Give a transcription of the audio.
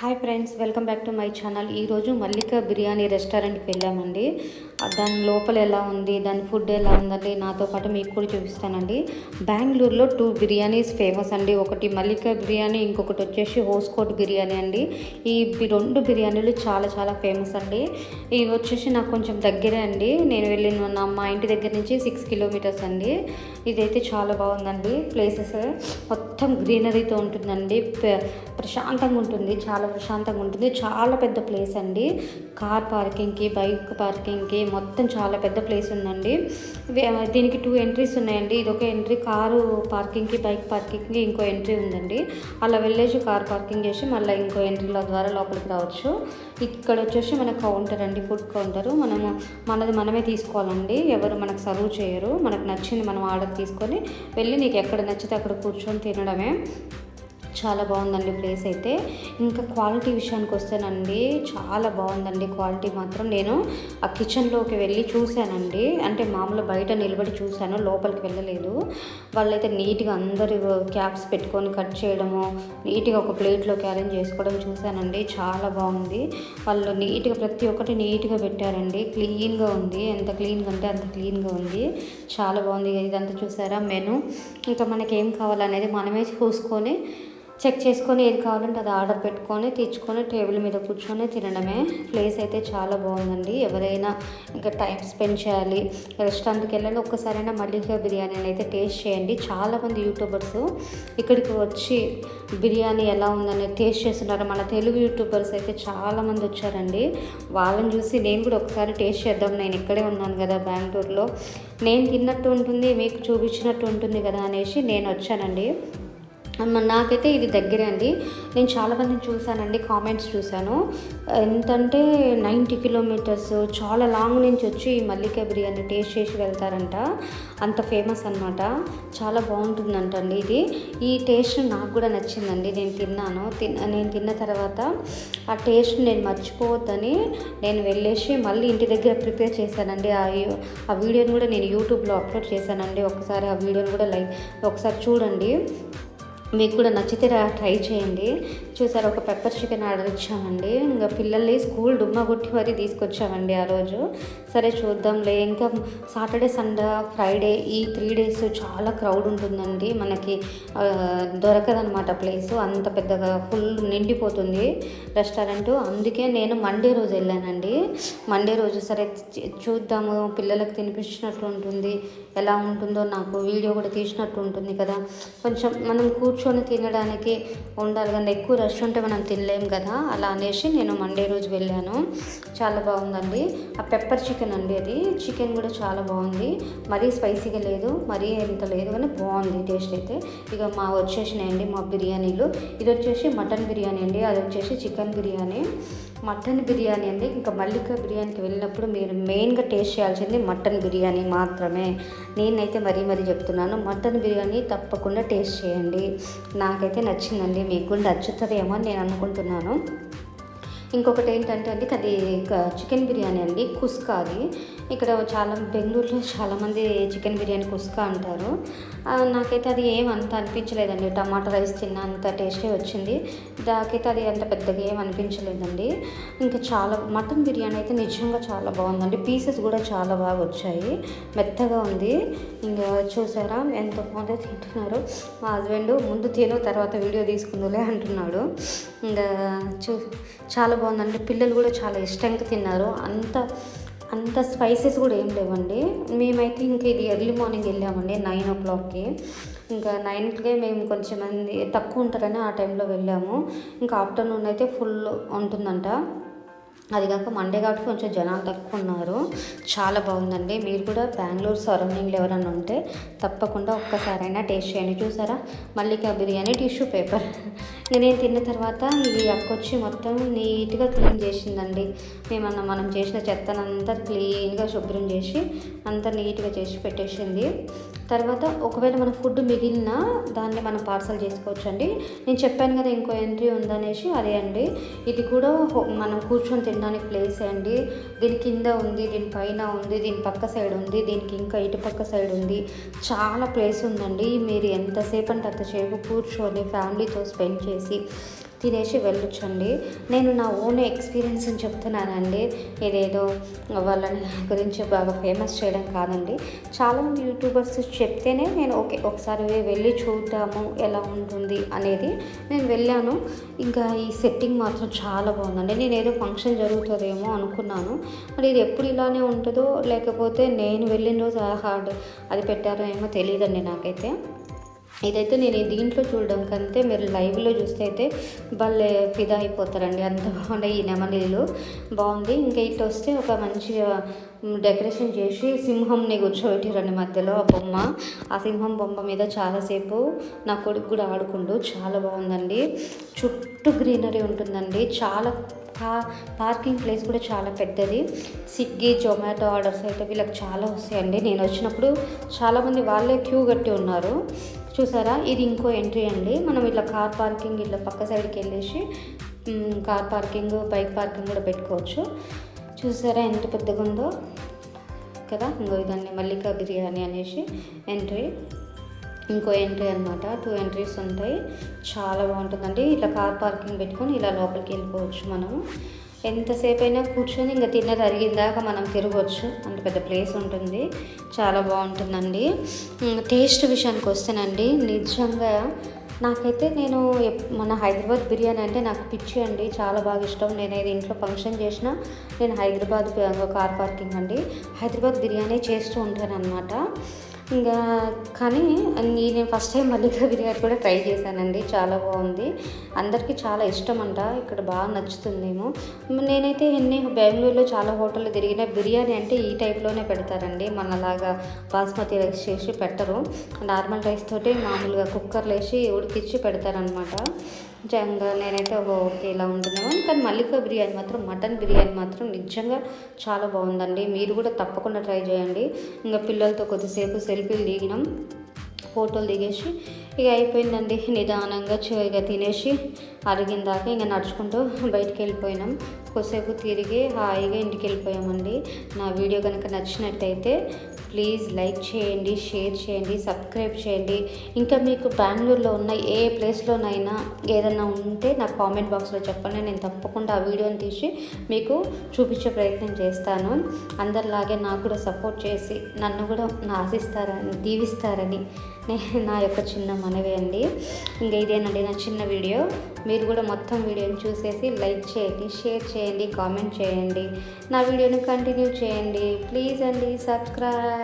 Hi friends, welcome back to my channel. ఈరోజు మల్లిక బిర్యానీ రెస్టారెంట్కి వెళ్ళామండి. దాని లోపల ఎలా ఉంది, దాని ఫుడ్ ఎలా ఉందండి నాతో పాటు మీకు కూడా చూపిస్తానండి. బెంగళూరులో 2 బిర్యానీస్ ఫేమస్ అండి. ఒకటి మల్లిక బిర్యానీ, ఇంకొకటి వచ్చేసి హోస్కోట్ బిర్యానీ అండి. ఈ 2 బిర్యానీలు చాలా చాలా ఫేమస్ అండి. ఇవి వచ్చేసి నాకు కొంచెం దగ్గరే అండి. నేను వెళ్ళిన మా ఇంటి దగ్గర నుంచి 6 కిలోమీటర్స్ అండి. ఇదైతే చాలా బాగుందండి. ప్లేసెస్ మొత్తం గ్రీనరీతో ఉంటుందండి. ప్రశాంతంగా ఉంటుంది, చాలా ప్రశాంతంగా ఉంటుంది. చాలా పెద్ద ప్లేస్ అండి. కార్ పార్కింగ్కి, బైక్ పార్కింగ్కి మొత్తం చాలా పెద్ద ప్లేస్ ఉందండి. దీనికి 2 ఎంట్రీస్ ఉన్నాయండి. ఇది ఒక ఎంట్రీ కారు పార్కింగ్కి, బైక్ పార్కింగ్కి ఇంకో ఎంట్రీ ఉందండి. అలా వెళ్ళేసి కార్ పార్కింగ్ చేసి మళ్ళీ ఇంకో ఎంట్రీల ద్వారా లోపలికి రావచ్చు. ఇక్కడ వచ్చేసి మన కౌంటర్ అండి, ఫుడ్ కౌంటరు. మనది మనమే తీసుకోవాలండి, ఎవరు మనకు సర్వ్ చేయరు. మనకు నచ్చింది మనం ఆర్డర్ తీసుకొని వెళ్ళి నీకు ఎక్కడ నచ్చితే అక్కడ కూర్చొని తినడమే. చాలా బాగుందండి ప్లేస్ అయితే. ఇంకా క్వాలిటీ విషయానికి వస్తేనండి చాలా బాగుందండి క్వాలిటీ మాత్రం. నేను ఆ కిచెన్లోకి వెళ్ళి చూశానండి, అంటే మామూలు బయట నిలబడి చూశాను, లోపలికి వెళ్ళలేదు. వాళ్ళైతే నీట్గా అందరూ క్యాప్స్ పెట్టుకొని కట్ చేయడము, నీట్గా ఒక ప్లేట్లోకి అరేంజ్ చేసుకోవడం చూశానండి. చాలా బాగుంది. వాళ్ళు నీట్గా ప్రతి ఒక్కటి నీట్గా పెట్టారండి. క్లీన్గా ఉంది, ఎంత క్లీన్గా అంటే అంత క్లీన్గా ఉంది. చాలా బాగుంది. ఇదంతా చూసారా మెను. ఇంకా మనకి ఏం కావాలనేది మనమే చూసుకొని చెక్ చేసుకొని ఏది కావాలంటే అది ఆర్డర్ పెట్టుకొని తెచ్చుకొని టేబుల్ మీద కూర్చొని తినడమే. ప్లేస్ అయితే చాలా బాగుందండి. ఎవరైనా ఇంకా టైం స్పెండ్ చేయాలి, రెస్టారెంట్కి వెళ్ళాలి, ఒక్కసారైనా మల్లిక బిర్యానీని అయితే టేస్ట్ చేయండి. చాలామంది యూట్యూబర్స్ ఇక్కడికి వచ్చి బిర్యానీ ఎలా ఉందని టేస్ట్ చేస్తున్నారు. మన తెలుగు యూట్యూబర్స్ అయితే చాలామంది వచ్చారండి. వాళ్ళని చూసి నేను కూడా ఒకసారి టేస్ట్ చేద్దాం, నేను ఇక్కడే ఉన్నాను కదా బెంగళూరులో, నేను తిన్నట్టు ఉంటుంది, మీకు చూపించినట్టు ఉంటుంది కదా అనేసి నేను వచ్చానండి. నాకైతే ఇది దగ్గరే అండి. నేను చాలామందిని చూశానండి, కామెంట్స్ చూశాను. ఎంతంటే 90 కిలోమీటర్స్ చాలా లాంగ్ నుంచి వచ్చి ఈ మల్లిక బిర్యానీ టేస్ట్ చేసి వెళ్తారంట. అంత ఫేమస్ అనమాట. చాలా బాగుంటుందంట అండి ఇది. ఈ టేస్ట్ నాకు కూడా నచ్చిందండి. నేను తిన్న తర్వాత ఆ టేస్ట్ నేను మర్చిపోవద్దని నేను వెళ్ళేసి మళ్ళీ ఇంటి దగ్గర ప్రిపేర్ చేశానండి. ఆ వీడియోని కూడా నేను యూట్యూబ్లో అప్లోడ్ చేశానండి. ఒకసారి ఆ వీడియోని కూడా ఒకసారి చూడండి, మీకు కూడా నచ్చితే ట్రై చేయండి. చూసారు, ఒక పెప్పర్ చికెన్ ఆర్డర్ ఇచ్చామండి. ఇంకా పిల్లల్ని స్కూల్ డుమ్మా కొట్టి మరీ తీసుకొచ్చామండి ఆ రోజు. సరే చూద్దాంలే. ఇంకా సాటర్డే, సండే, ఫ్రైడే ఈ 3 days చాలా క్రౌడ్ ఉంటుందండి. మనకి దొరకదనమాట ప్లేసు, అంత పెద్దగా ఫుల్ నిండిపోతుంది రెస్టారెంట్. అందుకే నేను మండే రోజు వెళ్ళానండి. మండే రోజు సరే చూద్దాము, పిల్లలకు తినిపించినట్టు ఉంటుంది, ఎలా ఉంటుందో నాకు వీడియో కూడా తీసినట్టు ఉంటుంది కదా, కొంచెం మనం కూర్చొని తినడానికి ఉండాలి కానీ ఎక్కువ రష్ ఉంటే మనం తినలేం కదా, అలా అనేసి నేను మండే రోజు వెళ్ళాను. చాలా బాగుందండి. ఆ పెప్పర్ చికెన్ అండి, అది చికెన్ కూడా చాలా బాగుంది. మరీ స్పైసీగా లేదు, మరీ ఎంత లేదు, కానీ బాగుంది టేస్ట్ అయితే. ఇక వచ్చేసినాయండి మా బిర్యానీలు. ఇది వచ్చేసి మటన్ బిర్యానీ అండి, అది వచ్చేసి చికెన్ బిర్యానీ. మటన్ బిర్యానీ అండి. ఇంకా మల్లిక బిర్యానీకి వెళ్ళినప్పుడు మీరు మెయిన్గా టేస్ట్ చేయాల్సింది మటన్ బిర్యానీ మాత్రమే. నేనైతే మరీ చెప్తున్నాను, మటన్ బిర్యానీ తప్పకుండా టేస్ట్ చేయండి. నాకైతే నచ్చిందండి, మీకు కూడా నచ్చుతుందేమో అని నేను అనుకుంటున్నాను. ఇంకొకటి ఏంటంటే అండి, అది చికెన్ బిర్యానీ అండి, కుస్కా. అది ఇక్కడ బెంగళూరులో చాలామంది చికెన్ బిర్యానీ కుస్కా అంటారు. నాకైతే అది అంత అనిపించలేదండి. టమాటా రైస్ తిన్న అంత టేస్టే వచ్చింది. నాకైతే అది అంత పెద్దగా అనిపించలేదండి. ఇంకా మటన్ బిర్యానీ అయితే నిజంగా చాలా బాగుందండి. పీసెస్ కూడా చాలా బాగా వచ్చాయి, మెత్తగా ఉంది. ఇంకా చూసారా ఎంత బాగుందో తింటున్నారు. మా హస్బెండ్ ముందు తిను తర్వాత వీడియో తీసుకుందులే అంటున్నాడు. ఇంకా చాలా బాగుందండి. పిల్లలు కూడా చాలా ఇష్టంగా తిన్నారు. అంత స్పైసెస్ కూడా ఏం లేవండి. మేమైతే ఇంక ఇది ఎర్లీ మార్నింగ్ వెళ్ళామండి, 9 o'clockకి. ఇంకా 9కి మేము కొంచెం మంది తక్కువ ఉంటారని ఆ టైంలో వెళ్ళాము. ఇంకా ఆఫ్టర్నూన్ అయితే ఫుల్ ఉంటుందంట. అది కాక మండే కాబట్టి కొంచెం జనాలు తక్కువ ఉన్నారు. చాలా బాగుందండి. మీరు కూడా బెంగళూరు సరౌండింగ్లో ఎవరైనా ఉంటే తప్పకుండా ఒక్కసారైనా టేస్ట్ చేయండి. చూసారా మల్లిక బిర్యానీ టిష్యూ పేపర్. నేను తిన్న తర్వాత ఈ అక్కొచ్చి మొత్తం నీట్గా క్లీన్ చేసిందండి. మనం చేసిన చెత్తనంతా క్లీన్గా శుభ్రం చేసి అంతా నీట్గా చేసి పెట్టేసింది. తర్వాత ఒకవేళ మన ఫుడ్ మిగిలిన దాన్ని మనం పార్సల్ చేసుకోవచ్చు అండి. నేను చెప్పాను కదా ఇంకో ఎంట్రీ ఉందనేసి, అదే అండి. ఇది కూడా మనం కూర్చొని తినడానికి ప్లేస్ అండి. దీని కింద ఉంది, దీని పైన ఉంది, దీని పక్క సైడ్ ఉంది, దీనికి ఇంకా ఇటు పక్క సైడ్ ఉంది. చాలా ప్లేస్ ఉందండి. మీరు ఎంతసేపు అంటే అంతసేపు కూర్చొని ఫ్యామిలీతో స్పెండ్ చేసి తినేసి వెళ్ళొచ్చండి. నేను నా ఓన్ ఎక్స్పీరియన్స్ని చెప్తున్నానండి, ఇదేదో వాళ్ళని గురించి బాగా ఫేమస్ చేయడం కాదండి. చాలామంది యూట్యూబర్స్ చెప్తేనే నేను ఓకే ఒకసారి వెళ్ళి చూద్దాము ఎలా ఉంటుంది అనేది నేను వెళ్ళాను. ఇంకా ఈ సెట్టింగ్ మాత్రం చాలా బాగుందండి. నేను ఏదో ఫంక్షన్ జరుగుతుందేమో అనుకున్నాను, మరి ఇది ఎప్పుడు ఇలానే ఉంటుందో లేకపోతే నేను వెళ్ళిన రోజు అది పెట్టారో ఏమో తెలియదండి నాకైతే. ఇదైతే నేను దీంట్లో చూడడం కంటే మీరు లైవ్లో చూస్తే అయితే భలే ఫిదా అయిపోతారండి, అంత బాగున్నాయి ఈ నెమలీలు. బాగుంది. ఇంకా ఇటు వస్తే ఒక మంచిగా డెకరేషన్ చేసి సింహంని కూర్చోబెట్టారండి మధ్యలో ఆ బొమ్మ. ఆ సింహం బొమ్మ మీద చాలాసేపు నా కొడుకు కూడా ఆడుకుంటూ చాలా బాగుందండి. చుట్టూ గ్రీనరీ ఉంటుందండి. చాలా పార్కింగ్ ప్లేస్ కూడా చాలా పెద్దది. స్విగ్గీ జొమాటో ఆర్డర్స్ అయితే వీళ్ళకి చాలా వస్తాయండి. నేను వచ్చినప్పుడు చాలామంది వాళ్ళే క్యూ కట్టి ఉన్నారు. చూసారా, ఇది ఇంకో ఎంట్రీ అండి. మనం ఇట్లా కార్ పార్కింగ్ ఇట్లా పక్క సైడ్కి వెళ్ళేసి కార్ పార్కింగ్ బైక్ పార్కింగ్ కూడా పెట్టుకోవచ్చు. చూసారా ఎంత పెద్దగా ఉందో కదా. ఇంకో ఇదాన్ని మల్లికా బిర్యానీ అనేసి ఎంట్రీ, ఇంకో ఎంట్రీ అనమాట. 2 ఎంట్రీస్ ఉంటాయి. చాలా బాగుంటుందండి. ఇట్లా కార్ పార్కింగ్ పెట్టుకొని ఇలా లోపలికి వెళ్ళిపోవచ్చు. మనము ఎంతసేపు అయినా కూర్చొని ఇంకా తిన్నది అరిగిందాక మనం తిరగవచ్చు, అంత పెద్ద ప్లేస్ ఉంటుంది. చాలా బాగుంటుందండి. టేస్ట్ విషయానికి వస్తేనండి, నిజంగా నాకైతే మన హైదరాబాద్ బిర్యానీ అంటే నాకు పిచ్చి అండి, చాలా బాగా ఇష్టం. నేను ఏది ఇంట్లో ఫంక్షన్ చేసినా నేను హైదరాబాద్ కార్ పార్కింగ్ అండి హైదరాబాద్ బిర్యానీ చేస్తూ ఉంటాను అనమాట. ఇంకా కానీ నేను ఫస్ట్ టైం మల్లికా బిర్యానీ కూడా ట్రై చేశానండి. చాలా బాగుంది. అందరికీ చాలా ఇష్టం అంట, ఇక్కడ బాగా నచ్చుతుందేమో. నేనైతే బెంగళూరులో చాలా హోటళ్ళు తిరిగిన బిర్యానీ అంటే ఈ టైప్లోనే పెడతారండి, మనలాగా బాస్మతి రైస్ చేసి పెట్టరు. నార్మల్ రైస్ తోటి మామూలుగా కుక్కర్లో వేసి ఉడికిచ్చి పెడతారనమాట. నిజంగా నేనైతే ఓకే ఇలా ఉంటుందేమో, కానీ మల్లికా బిర్యానీ మాత్రం మటన్ బిర్యానీ మాత్రం నిజంగా చాలా బాగుందండి. మీరు కూడా తప్పకుండా ట్రై చేయండి. ఇంకా పిల్లలతో కొద్దిసేపు సెల్ఫీలు దిగినాం, ఫోటోలు దిగేసి ఇక అయిపోయిందండి. నిదానంగా ఇక తినేసి అరిగిందాక ఇంకా నడుచుకుంటూ బయటికి వెళ్ళిపోయినాం. కొద్దిసేపు తిరిగి హాయిగా ఇంటికి వెళ్ళిపోయామండి. నా వీడియో కనుక నచ్చినట్టయితే ప్లీజ్ లైక్ చేయండి, షేర్ చేయండి, సబ్స్క్రైబ్ చేయండి. ఇంకా మీకు బెంగళూరులో ఉన్న ఏ ప్లేస్లోనైనా ఏదైనా ఉంటే నాకు కామెంట్ బాక్స్లో చెప్పండి. నేను తప్పకుండా ఆ వీడియోని తీసి మీకు చూపించే ప్రయత్నం చేస్తాను. అందరిలాగే నాకు కూడా సపోర్ట్ చేసి నన్ను కూడా దీవిస్తారని నా యొక్క చిన్న మనవి అండి. ఇంకా ఇదేనండి నా చిన్న వీడియో. మీరు కూడా మొత్తం వీడియోని చూసేసి లైక్ చేయండి, షేర్ చేయండి, కామెంట్ చేయండి, నా వీడియోని కంటిన్యూ చేయండి ప్లీజ్ అండి. సబ్స్క్రైబ్.